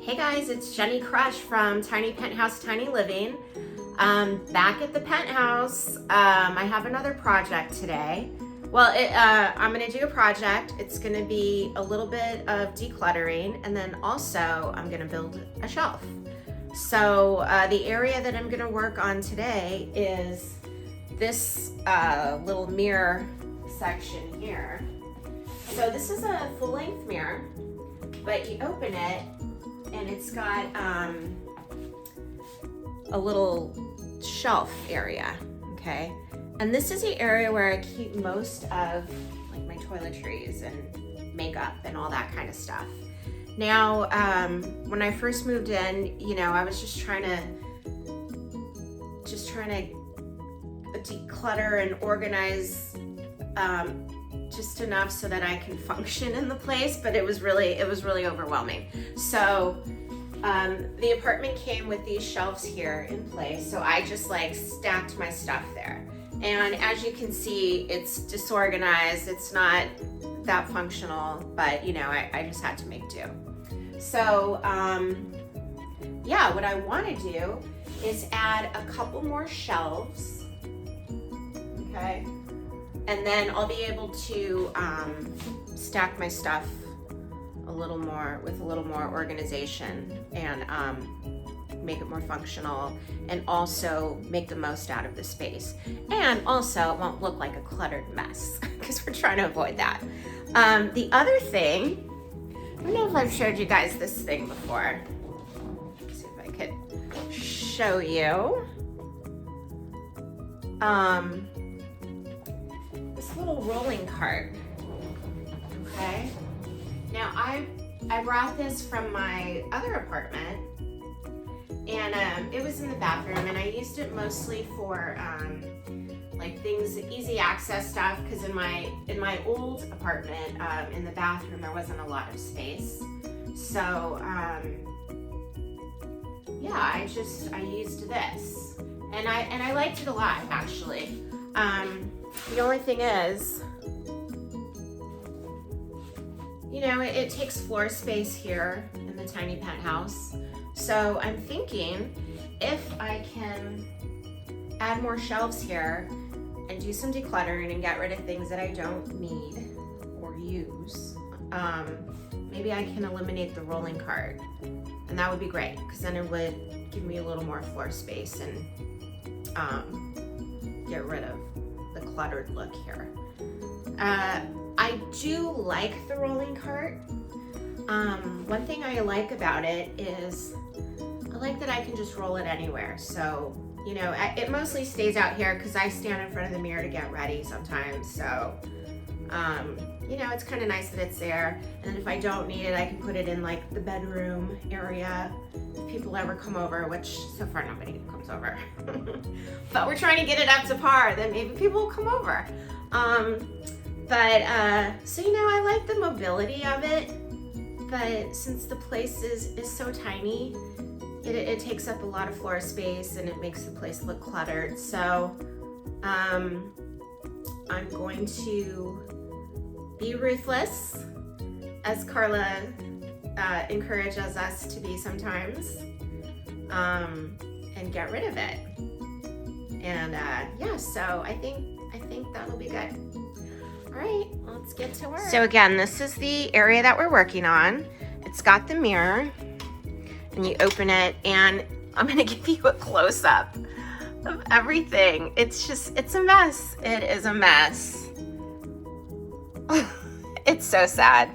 Hey guys, it's Jenny Crush from Tiny Penthouse Tiny Living. Back at the penthouse. I have another project today. Well, I'm gonna do a project. It's gonna be a little bit of decluttering, and then also I'm gonna build a shelf. So the area that I'm gonna work on today is this little mirror section here. So this is a full-length mirror, but you open it and it's got a little shelf area, okay? And this is the area where I keep most of like my toiletries and makeup and all that kind of stuff. Now, when I first moved in, you know, I was just trying to declutter and organize just enough so that I can function in the place, but it was really overwhelming. So the apartment came with these shelves here in place, so I just like stacked my stuff there. And as you can see, it's disorganized, it's not that functional, but you know, I just had to make do. So yeah, what I want to do is add a couple more shelves, okay? And then I'll be able to stack my stuff a little more with a little more organization and make it more functional and also make the most out of the space. And also it won't look like a cluttered mess because we're trying to avoid that. The other thing, I don't know if I've showed you guys this thing before. Let's see if I could show you. This little rolling cart, okay? Now I brought this from my other apartment, and it was in the bathroom, and I used it mostly for like things, easy access stuff, because in my old apartment, in the bathroom there wasn't a lot of space. So yeah, I used this, and I liked it a lot actually. The only thing is, you know, it takes floor space here in the tiny penthouse. So I'm thinking if I can add more shelves here and do some decluttering and get rid of things that I don't need or use, maybe I can eliminate the rolling cart. And that would be great, because then it would give me a little more floor space and get rid of the cluttered look here. I do like the rolling cart. One thing I like about it is I like that I can just roll it anywhere. So, you know, it mostly stays out here because I stand in front of the mirror to get ready sometimes. So, you know, it's kind of nice that it's there. And then if I don't need it, I can put it in like the bedroom area. If people ever come over, which so far nobody comes over, but we're trying to get it up to par, then maybe people will come over. So, you know, I like the mobility of it, but since the place is so tiny, it takes up a lot of floor space and it makes the place look cluttered. So I'm going to be ruthless, as Carla encourages us to be sometimes, and get rid of it. And yeah, so I think that'll be good. All right, let's get to work. So again, this is the area that we're working on. It's got the mirror, and you open it, and I'm gonna give you a close-up of everything. It's a mess. It is a mess. It's so sad.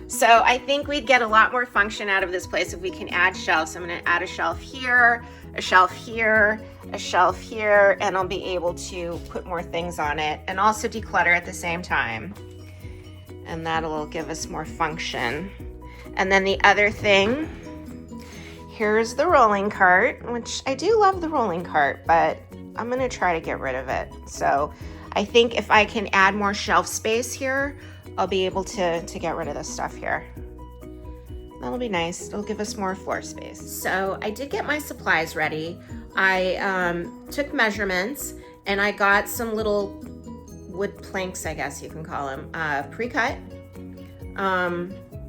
So I think we'd get a lot more function out of this place if we can add shelves. I'm gonna add a shelf here, a shelf here, a shelf here, and I'll be able to put more things on it and also declutter at the same time. And that'll give us more function. And then the other thing, here's the rolling cart, which I do love the rolling cart, but I'm gonna try to get rid of it. So I think if I can add more shelf space here, I'll be able to get rid of this stuff here. That'll be nice. It'll give us more floor space. So I did get my supplies ready. I took measurements, and I got some little wood planks, I guess you can call them, pre-cut.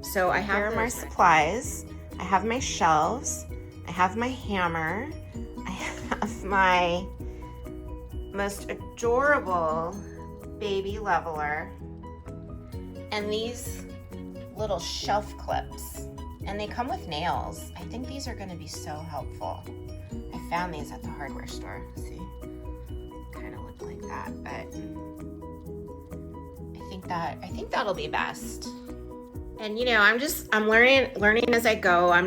So I have my supplies. I have my shelves, I have my hammer, I have my most adorable baby leveler, and these little shelf clips. And they come with nails. I think these are gonna be so helpful. I found these at the hardware store. See, kind of look like that, but I think that'll be best. And you know, I'm learning as I go. I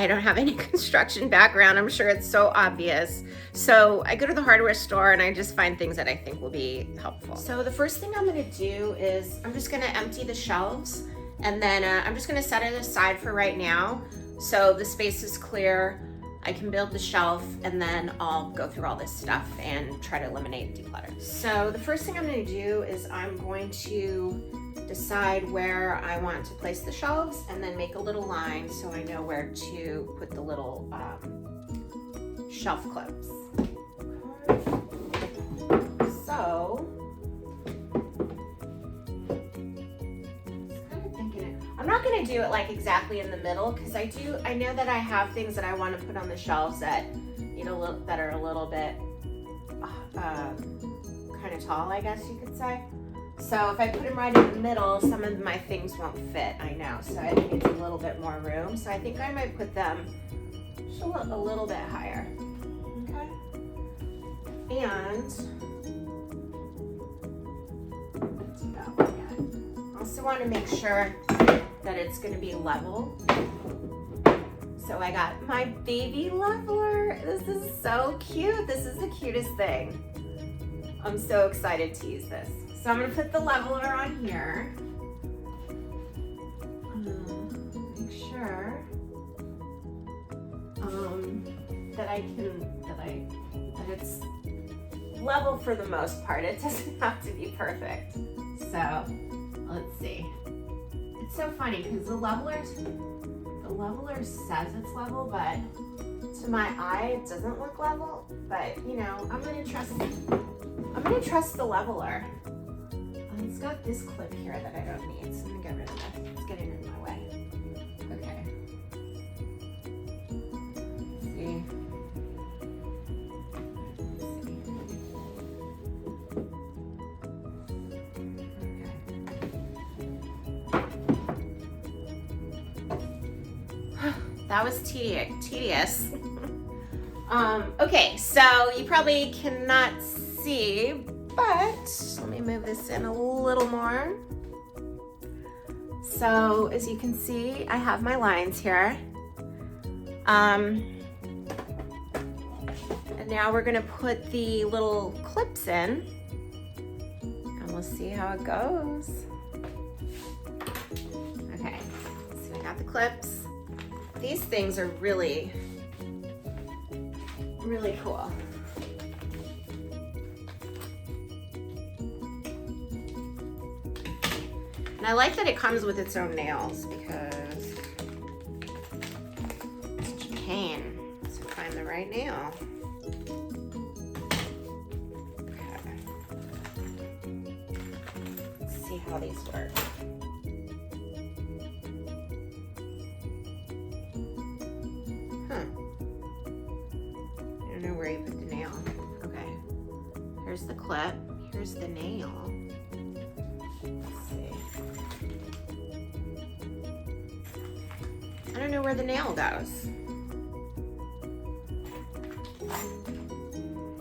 don't have any construction background. I'm sure it's so obvious. So I go to the hardware store and I just find things that I think will be helpful. So the first thing I'm gonna do is I'm just gonna empty the shelves, and then I'm just gonna set it aside for right now. So the space is clear, I can build the shelf, and then I'll go through all this stuff and try to eliminate declutter. So the first thing I'm gonna do is I'm going to decide where I want to place the shelves and then make a little line so I know where to put the little shelf clips. So, I'm not gonna do it like exactly in the middle, because I know that I have things that I want to put on the shelves that, you know, that are a little bit kind of tall, I guess you could say. So if I put them right in the middle, some of my things won't fit, I know. So I think it's a little bit more room. So I think I might put them just a little bit higher, okay? And also want to make sure that it's going to be level. So I got my baby leveler. This is so cute. This is the cutest thing. I'm so excited to use this. So I'm going to put the leveler on here. Make sure that it's level for the most part. It doesn't have to be perfect. So let's see. It's so funny because the leveler says it's level, but to my eye it doesn't look level. But you know, I'm gonna trust the leveler. It's got this clip here that I don't need, so I'm gonna get rid of it. It's getting in my way. Okay. See. That was tedious. Okay, so you probably cannot see, but let me move this in a little more. So as you can see, I have my lines here. And now we're gonna put the little clips in and we'll see how it goes. Okay, so I got the clips. These things are really, really cool. And I like that it comes with its own nails because it's such a pain to find the right nail. Okay. Let's see how these work. I don't know where you put the nail. Okay. Here's the clip. Here's the nail. Let's see. I don't know where the nail goes.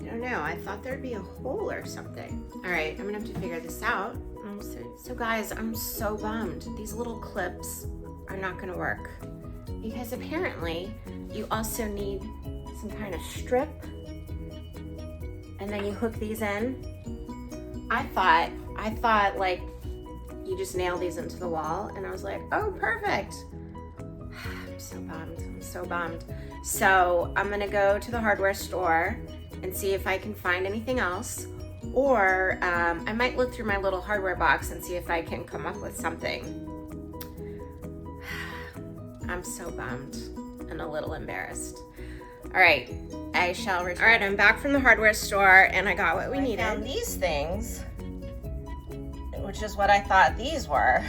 I don't know. I thought there'd be a hole or something. All right, I'm gonna have to figure this out. So guys, I'm so bummed. These little clips are not gonna work because apparently you also need some kind of strip and then you hook these in. I thought like you just nail these into the wall, and I was like, oh, perfect. I'm so bummed. So I'm gonna go to the hardware store and see if I can find anything else, or I might look through my little hardware box and see if I can come up with something. I'm so bummed and a little embarrassed. All right, I shall return. All right, I'm back from the hardware store and I got what we needed. I found these things, which is what I thought these were.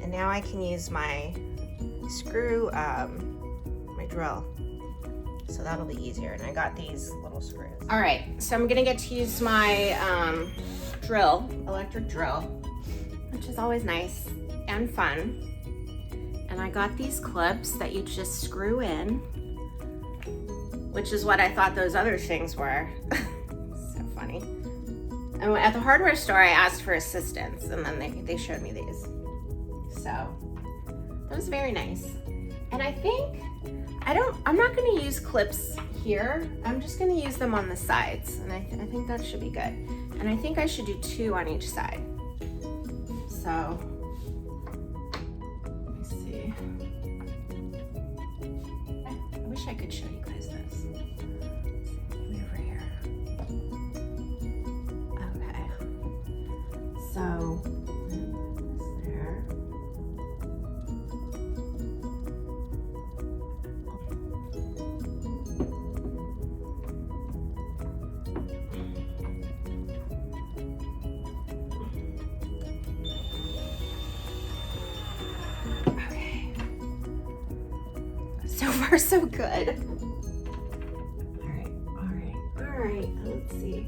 And now I can use my screw my drill. So that'll be easier. And I got these little screws. All right, so I'm gonna get to use my drill, electric drill, which is always nice and fun. And I got these clips that you just screw in, which is what I thought those other things were. So funny. And at the hardware store, I asked for assistance, and then they showed me these. So that was very nice. And I think, I'm not gonna use clips here. I'm just gonna use them on the sides, and I think that should be good. And I think I should do 2 on each side. So, let me see. I wish I could show you guys this. Maybe over here. Okay. So, there. So far, so good. All right. Let's see.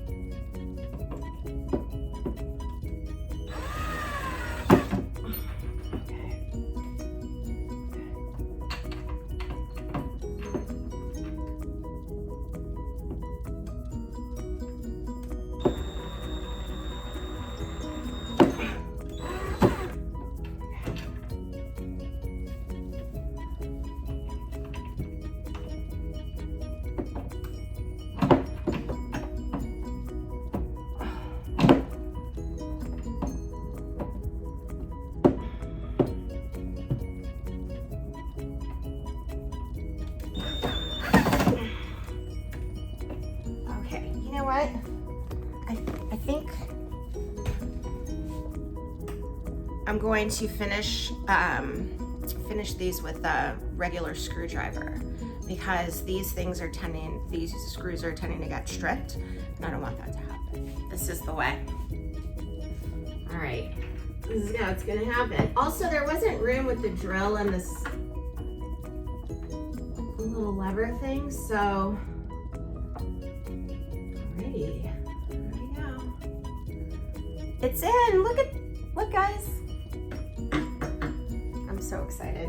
What? I think I'm going to finish these with a regular screwdriver, because these screws are tending to get stripped, and I don't want that to happen. This is the way. All right, this is how it's gonna happen. Also, there wasn't room with the drill and this little lever thing, so there we go. It's in. Look guys. I'm so excited.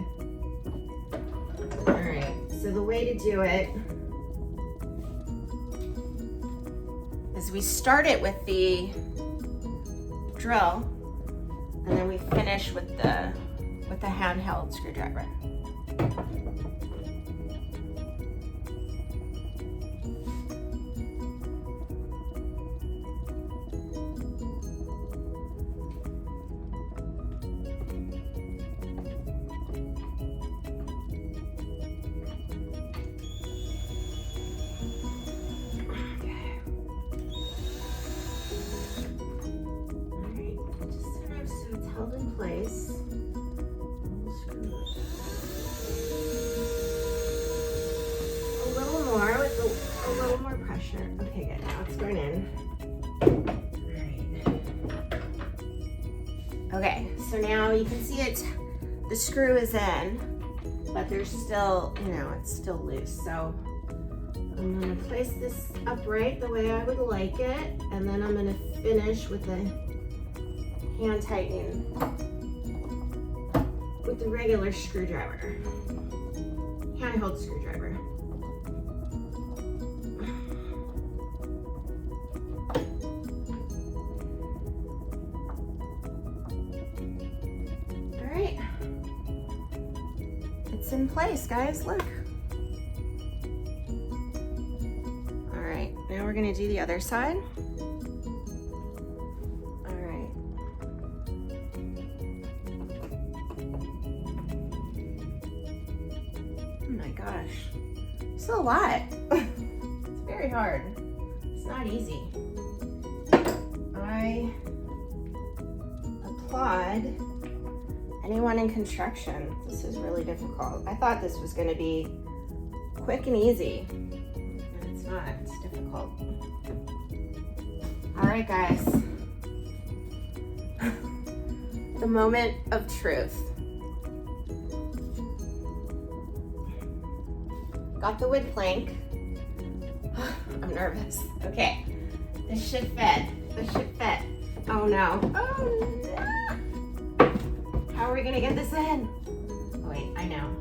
All right, so the way to do it is we start it with the drill, and then we finish with the handheld screwdriver. Held in place. A little more with a little more pressure. Okay, good. Now it's going in. All right. Okay, so now you can see it. The screw is in, but there's still, it's still loose. So I'm gonna place this upright the way I would like it, and then I'm gonna finish with the hand tightening with the regular screwdriver, handheld screwdriver. All right, it's in place, guys, look. All right, now we're gonna do the other side. Gosh, it's a lot. It's very hard. It's not easy. I applaud anyone in construction. This is really difficult. I thought this was going to be quick and easy, and it's not. It's difficult. All right, guys. The moment of truth. Got the wood plank. I'm nervous. Okay, this should fit. This should fit. Oh no. Oh no. How are we gonna get this in? Oh, wait, I know.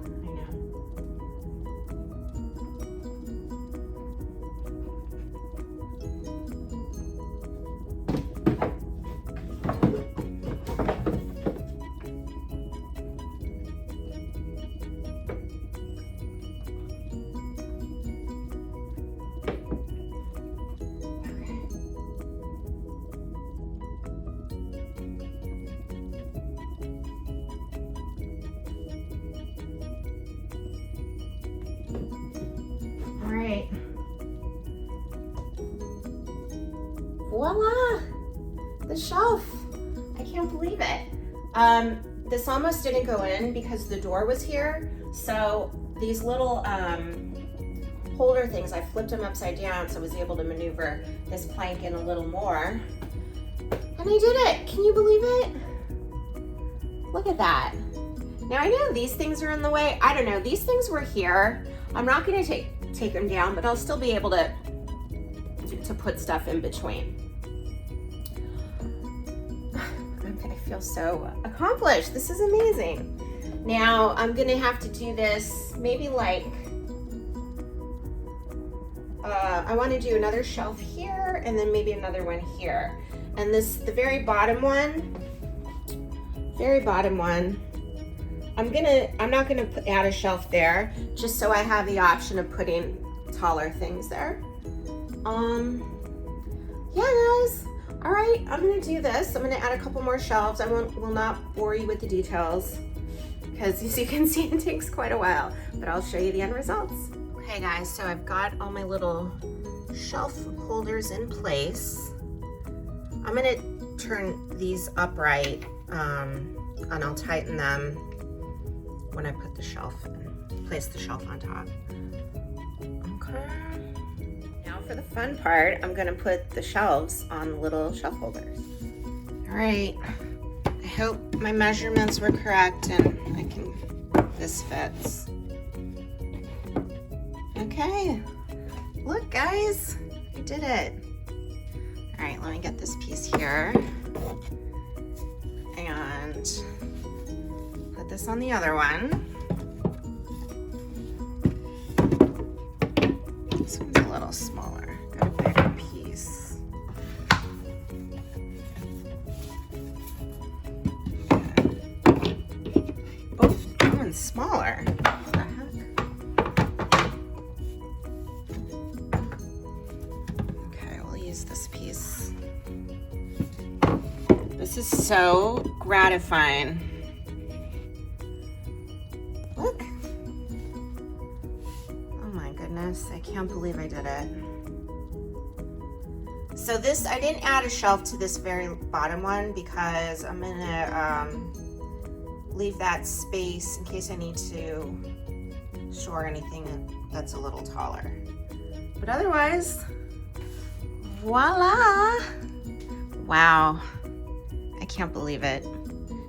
All right. Voila! The shelf. I can't believe it. This almost didn't go in because the door was here. So these little holder things, I flipped them upside down so I was able to maneuver this plank in a little more. And I did it. Can you believe it? Look at that. Now I know these things are in the way. I don't know. These things were here. I'm not going to take them down, but I'll still be able to put stuff in between. I feel so accomplished. This is amazing. Now I'm going to have to do this maybe like, I want to do another shelf here and then maybe another one here. And the very bottom one, I'm not gonna add a shelf there, just so I have the option of putting taller things there. Yeah, guys. All right, I'm gonna do this. I'm gonna add a couple more shelves. I will not bore you with the details because as you can see, it takes quite a while, but I'll show you the end results. Okay, guys, so I've got all my little shelf holders in place. I'm gonna turn these upright, and I'll tighten them when I put the shelf in, place the shelf on top. Okay. Now for the fun part, I'm gonna put the shelves on the little shelf holders. All right, I hope my measurements were correct and this fits. Okay, look guys, I did it. All right, let me get this piece here and put this on the other one. This one's a little smaller, got a bigger piece. Oh, that one's smaller. What the heck? Okay, we'll use this piece. This is so gratifying. Look. Oh my goodness, I can't believe I did it. So this, I didn't add a shelf to this very bottom one because I'm gonna leave that space in case I need to store anything that's a little taller. But otherwise, voila. Wow. I can't believe it.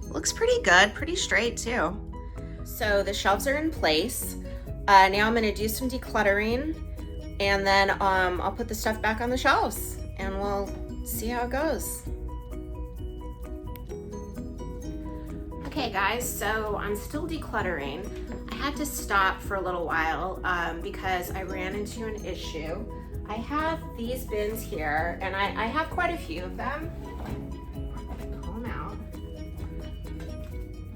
Looks pretty good, pretty straight too. So the shelves are in place. Now I'm gonna do some decluttering and then I'll put the stuff back on the shelves and we'll see how it goes. Okay guys, so I'm still decluttering. I had to stop for a little while because I ran into an issue. I have these bins here and I have quite a few of them.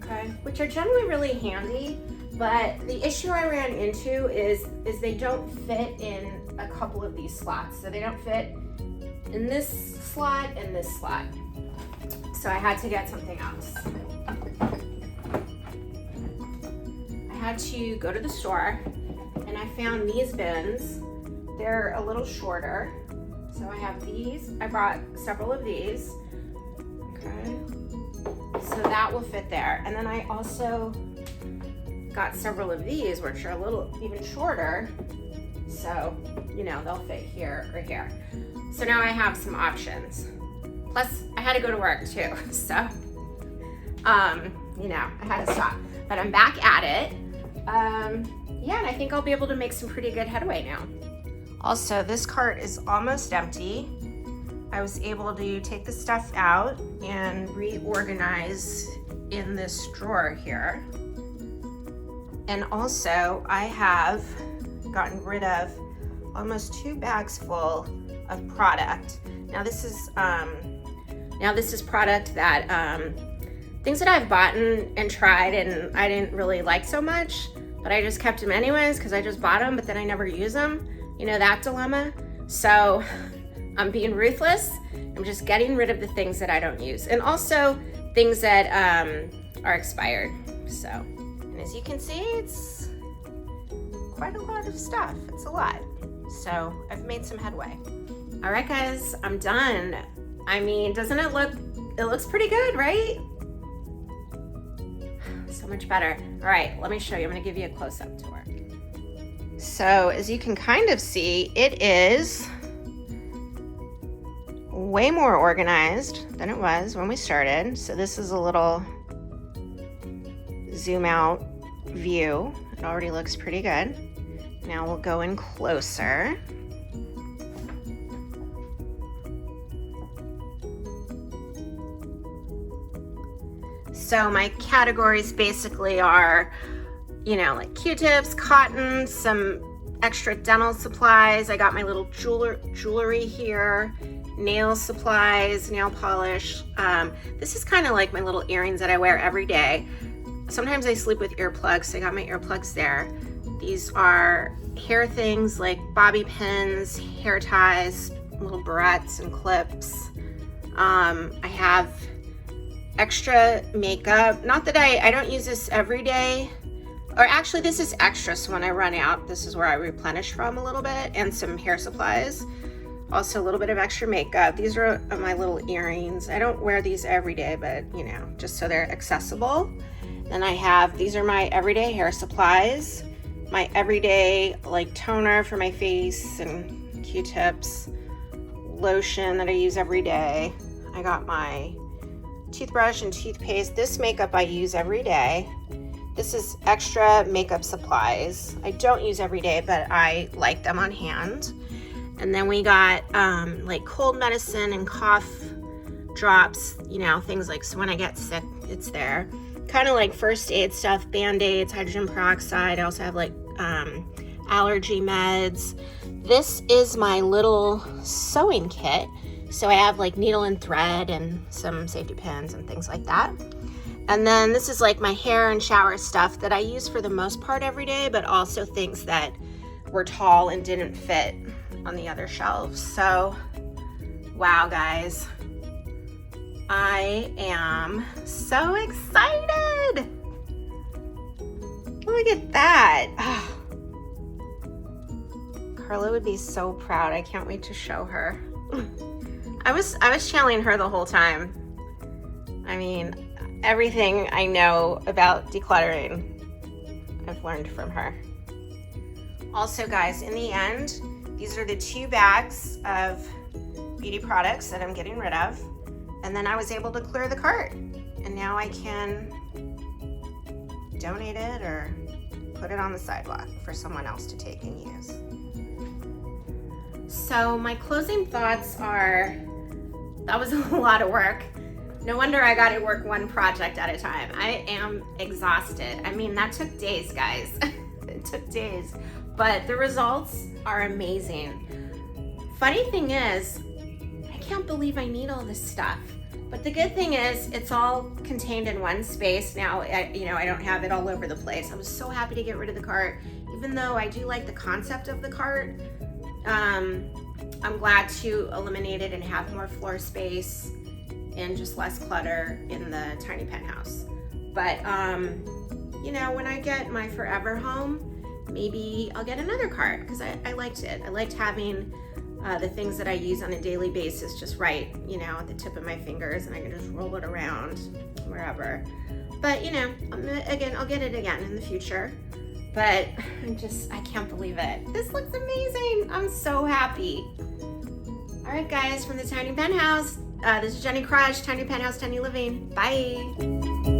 Okay, which are generally really handy, but the issue I ran into is they don't fit in a couple of these slots. So they don't fit in this slot and this slot. So I had to get something else. I had to go to the store and I found these bins. They're a little shorter. So I have these, I brought several of these. Okay. So that will fit there. And then I also got several of these, which are a little even shorter. So, you know, they'll fit here or here. So now I have some options. Plus, I had to go to work too. So, you know, I had to stop. But I'm back at it. yeah, and I think I'll be able to make some pretty good headway now. Also, this cart is almost empty. I was able to take the stuff out and reorganize in this drawer here. And also, I have gotten rid of almost 2 bags full of product. Now this is product that things that I've bought and tried and I didn't really like so much, but I just kept them anyways because I just bought them, but then I never use them. You know, that dilemma. So I'm being ruthless. I'm just getting rid of the things that I don't use, and also things that are expired. So, and as you can see, it's quite a lot of stuff. It's a lot. So I've made some headway. All right, guys, I'm done. I mean, doesn't it looks pretty good, right? So much better. All right, let me show you. I'm gonna give you a close-up tour. So as you can kind of see, it is way more organized than it was when we started. So this is a little zoom out view. It already looks pretty good. Now we'll go in closer. So my categories basically are, you know, like Q-tips, cotton, some extra dental supplies. I got my little jewelry here, nail supplies, nail polish. This is kind of like my little earrings that I wear every day. Sometimes I sleep with earplugs, so I got my earplugs there. These are hair things like bobby pins, hair ties, little barrettes and clips. I have extra makeup. Not that I don't use this every day, or actually this is extra, so when I run out, this is where I replenish from a little bit, and some hair supplies. Also a little bit of extra makeup. These are my little earrings. I don't wear these every day, but you know, just so they're accessible. Then I have, these are my everyday hair supplies, my everyday like toner for my face and Q-tips, lotion that I use every day. I got my toothbrush and toothpaste. This makeup I use every day. This is extra makeup supplies. I don't use every day, but I like them on hand. And then we got like cold medicine and cough drops, you know, things like, so when I get sick, it's there. Kind of like first aid stuff, Band-Aids, hydrogen peroxide. I also have like allergy meds. This is my little sewing kit. So I have like needle and thread and some safety pins and things like that. And then this is like my hair and shower stuff that I use for the most part every day, but also things that were tall and didn't fit on the other shelves. So, wow, guys. I am so excited. Look at that. Oh. Carla would be so proud. I can't wait to show her. I was channeling her the whole time. I mean, everything I know about decluttering, I've learned from her. Also, guys, in the end, these are the 2 bags of beauty products that I'm getting rid of. And then I was able to clear the cart. And now I can donate it or put it on the sidewalk for someone else to take and use. So my closing thoughts are, that was a lot of work. No wonder I got to work one project at a time. I am exhausted. I mean, that took days, guys. It took days, but the results are amazing. Funny thing is, I can't believe I need all this stuff. But the good thing is, it's all contained in one space now. I don't have it all over the place. I was so happy to get rid of the cart, even though I do like the concept of the cart. I'm glad to eliminate it and have more floor space and just less clutter in the tiny penthouse. But when I get my forever home, maybe I'll get another cart, because I liked it. I liked having the things that I use on a daily basis just right, at the tip of my fingers, and I can just roll it around wherever. But I'll get it again in the future. But I can't believe it. This looks amazing. I'm so happy. All right, guys, from the Tiny Penthouse, this is Jenny Crush, Tiny Penthouse, Tiny Living. Bye.